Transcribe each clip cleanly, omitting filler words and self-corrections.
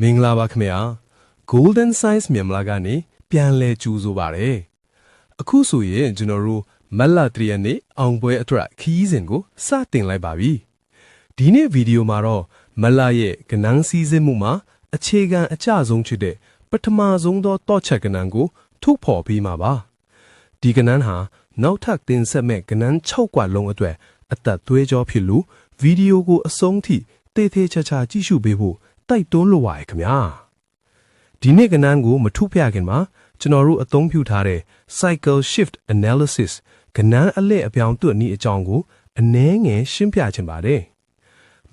မင်္ဂလာပါခင်ဗျာ Golden Science မြန်မာကနေပြန်လဲကြိုးဆိုပါရယ်အခုဆိုရင်ကျွန်တော်တို့မက်လာ3ရက်နေ့အောင်ပွဲအတွက်ခီးစဉ်ကိုစတင်လိုက်ပါပြီဒီနေ့ဗီဒီယိုမှာတော့မက်လာရဲ့ကနန်းစည်းစိမ်မှုမှာအခြေခံအကျဆုံးဖြစ်တဲ့ပထမဆုံးသောတော့ချက်ကနန်းကိုထုတ်ဖော်ပေးမှာပါဒီကနန်းဟာနောက်ထပ်တင်ဆက်မဲ့ကနန်း6กว่าလုံးအတွက်အသက်သွေးကြောဖြစ်လို့ဗီဒီယိုကိုအဆုံးထိတေးသေးချာချာကြည့်ရှုပေးဖို့တိုက်တွန်းလိုပါရခင်ဗျာဒီနေ့ကနန်းကိုမထုပြခင်မှာကျွန်တော်တို့အသုံးပြုထားတဲ့ cycle shift analysis ကနန်းအလဲအပြောင်းတွက်နည်းအကြောင်းကိုအနည်းငယ်ရှင်းပြချင်ပါတယ်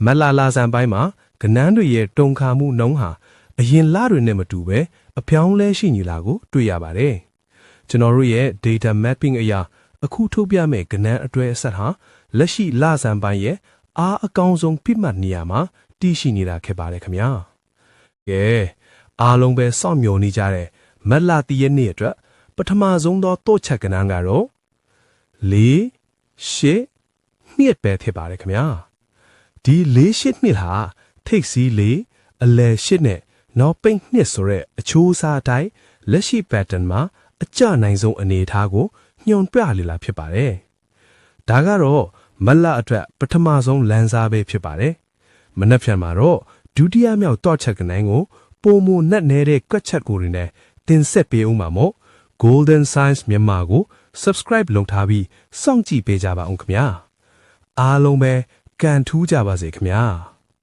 မလာဆန်ပိုင်းမှာကနန်းတွေရဲ့တုံခါမှုနှုံးဟာအရင်လတွေနဲ့မတူပဲအပြောင်းလဲရှိနေလာကိုတွေ့ရပါတယ်ကျွန်တော်တို့ရဲ့ data mapping အရာအခုထုတ်ပြမဲ့ကနန်းအတွဲအဆက်ဟာလက်ရှိလဆန်ပိုင်းရဲ့အားအကောင်းဆုံးပြမှတ်နေရာမှာတည်ရှိနေတာခဲ့ပါတယ်ခင်ဗျာကဲအားလုံးပဲစောင့်မျှော်နေကြတဲ့မက်လာတည့်ရဲ့နေ့အတွက်ပထမဆုံးသောတော့ချက်ကနန်းကတော့4 8နှစ်ပဲဖြစ်ပါတယ်ခင်ဗျာဒီ4 8နှစ်ဟာထိပ်စီး4အလယ်8နဲ့နောက်ပိတ်2ဆိုတဲ့အချိုးအစားအတိုင်းလက်ရှိ pattern မှာအကျနိုင်ဆုံးအနေအထားကိုညွှန်ပြလေလာဖြစ်ပါတယ်ဒါကတော့မက်လာအတွက်ပထမဆုံးလမ်းစားပဲဖြစ်ပါတယ်မနက်ဖြန်မှာတော့ဒုတိယမြောက်တော့ချက်ကနန်းကိုပုံမနက်နေတဲ့ကွက်ချက်ကိုတွေနဲ့တင်ဆက်ပေးဦးမှာမို့ Golden Science မြန်မာကို subscribe လုပ်ထားပြီးစောင့်ကြည့်ပေးကြပါအောင်ခင်ဗျာအားလုံးပဲကန်ထူးကြပါစေခင်ဗျာ